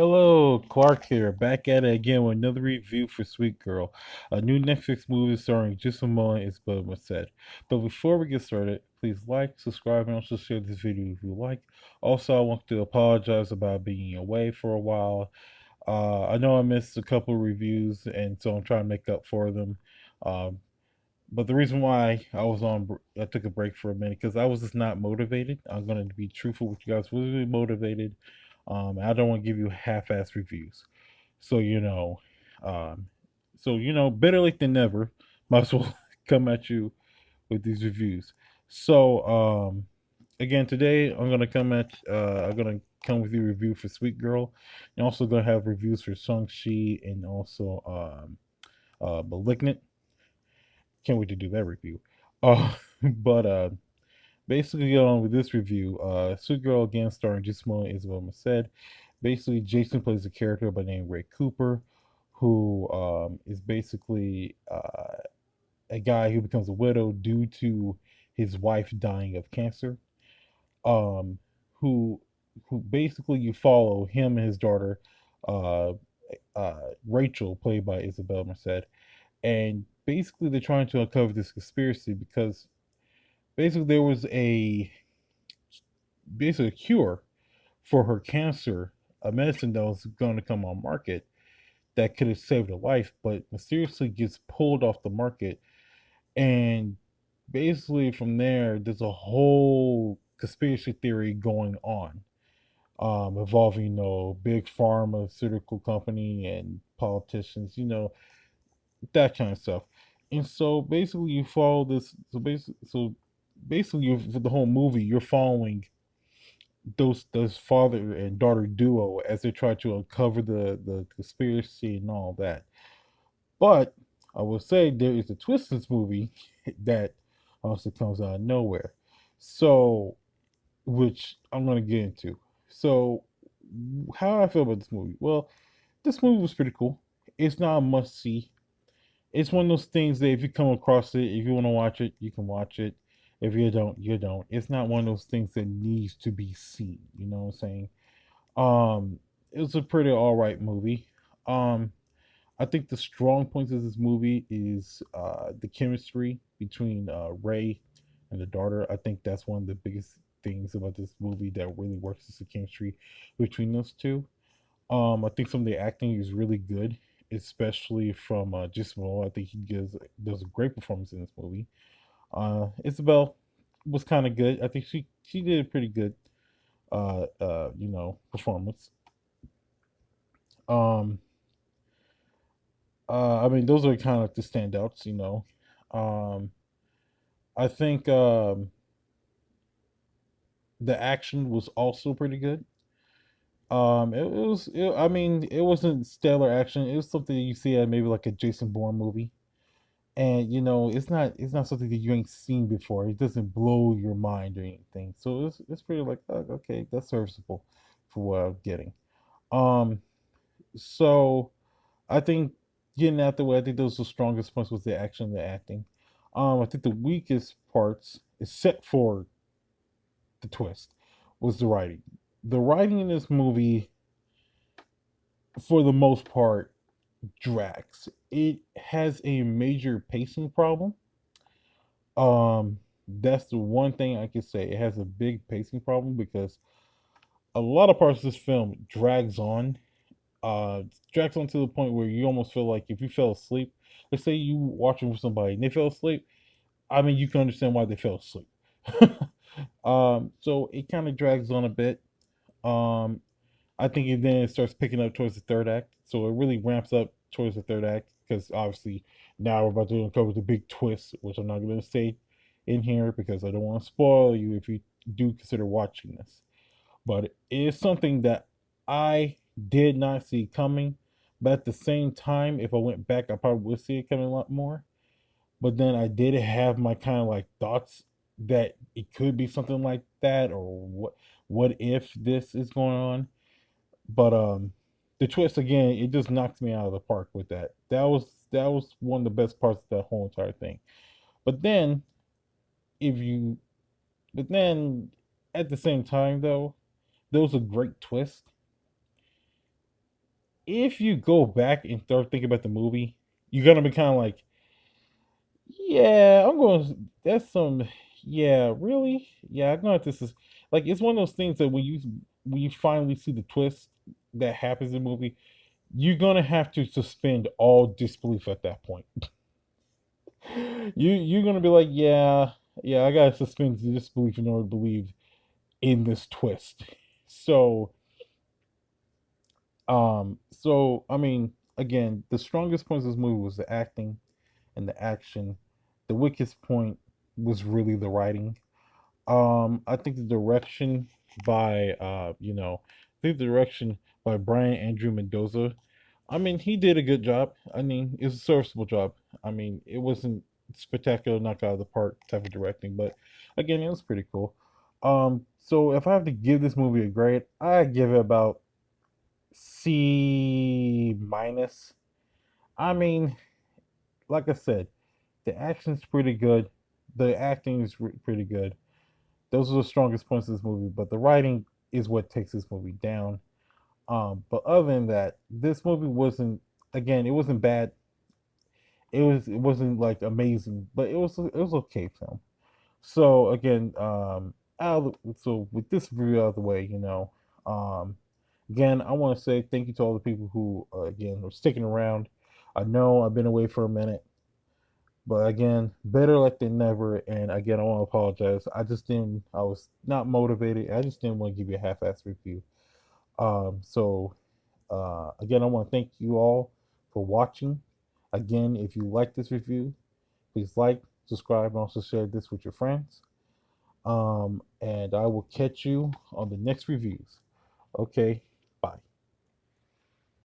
Hello, Clark here, back at it again with another review for Sweet Girl, a new Netflix movie starring Jason Momoa and Isabella Merced. But before we get started, please like, subscribe, and also share this video if you like. Also, I want to apologize about being away for a while. I know I missed a couple of reviews, and so I'm trying to make up for them. Um, but the reason why I took a break for a minute because I was just not motivated. I'm going to be truthful with you guys. I was really motivated. I don't want to give you half-ass reviews. So um, better late than never. Might as well come at you with these reviews. So again, today I'm gonna come with you a review for Sweet Girl, and also gonna have reviews for Shang-Chi and also Malignant. Can't wait to do that review. But basically, on with this review, Sweet Girl again, starring Gismo and Isabel Merced. Basically, Jason plays a character by the name Ray Cooper, who is basically a guy who becomes a widow due to his wife dying of cancer. Um, who basically you follow him and his daughter, uh, Rachel, played by Isabel Merced, and basically they're trying to uncover this conspiracy because basically there was a basically a cure for her cancer, a medicine that was going to come on market that could have saved her life, but mysteriously gets pulled off the market. And basically, from there, there's a whole conspiracy theory going on, involving big pharmaceutical company and politicians, that kind of stuff. And so basically, you follow this. So basically, you for the whole movie, you're following those father and daughter duo as they try to uncover the conspiracy and all that. But I will say there is a twist in this movie that also comes out of nowhere. So, which I'm going to get into. So, how I feel about this movie? Well, this movie was pretty cool. It's not a must see. It's one of those things that if you come across it, if you want to watch it, you can watch it. If you don't, you don't. It's not one of those things that needs to be seen. You know what I'm saying? It was a pretty all right movie. Um, I think the strong points of this movie is the chemistry between Ray and the daughter. I think that's one of the biggest things about this movie that really works is the chemistry between those two. I think some of the acting is really good, especially from Gismo. I think he does a great performance in this movie. Isabel was kind of good. I think she did a pretty good performance. Um, I mean, those are kind of like the standouts. Um, I think the action was also pretty good. I mean, it wasn't stellar action. It was something you see at maybe like a Jason Bourne movie, and it's not something that you ain't seen before. It doesn't blow your mind or anything. So it's pretty like, oh, okay, that's serviceable for what I'm getting. Um, so I think getting out the way, I think those are the strongest points was the action and the acting. I think the weakest parts, except for the twist, was the writing. The writing in this movie, for the most part, drags. It has a major pacing problem. That's the one thing I can say. It has a big pacing problem because a lot of parts of this film uh drags on to the point where you almost feel like if you fell asleep, let's say you watching with somebody and they fell asleep, I mean you can understand why they fell asleep. So it kind of drags on a bit. um I think it starts picking up towards the third act, so it really ramps up towards the third act because obviously now we're about to uncover the big twist, which I'm not going to say in here because I don't want to spoil you if you do consider watching this. But it is something that I did not see coming. But at the same time, if I went back, I probably would see it coming a lot more. But then I did have my kind of like thoughts that it could be something like that, or what if this is going on. But the twist again, it just knocked me out of the park with that. That was one of the best parts of that whole entire thing. But then if you but then at the same time though, there was a great twist if you go back and start thinking about the movie, you're gonna be kind of like, yeah, I'm going. That's some. Yeah, really. Yeah, I'm going. This is like it's one of those things that when you finally see the twist that happens in the movie, you're gonna have to suspend all disbelief at that point. You're gonna be like, yeah, yeah, I gotta suspend disbelief in order to believe in this twist. So, so I mean, again, the strongest points of this movie was the acting and the action. The weakest point was really the writing. I think the direction by I think the direction by Brian Andrew Mendoza. I mean, he did a good job. I mean, it was a serviceable job. I mean, it wasn't spectacular, knock out of the park type of directing, but again, it was pretty cool. So if I have to give this movie a grade, I give it about C minus. I mean, like I said, the action's pretty good, the acting is pretty good. Those are the strongest points of this movie, but the writing is what takes this movie down. But other than that, this movie wasn't, again, it wasn't bad. It wasn't like amazing, but it was okay film. So again, so with this review out of the way, um, again, I want to say thank you to all the people who again are sticking around. I know I've been away for a minute, but again, better late than never. And again, I want to apologize. I was not motivated. I just didn't want to give you a half-ass review. Again, I want to thank you all for watching. Again, if you like this review, please like, subscribe, and also share this with your friends. And I will catch you on the next reviews. Okay,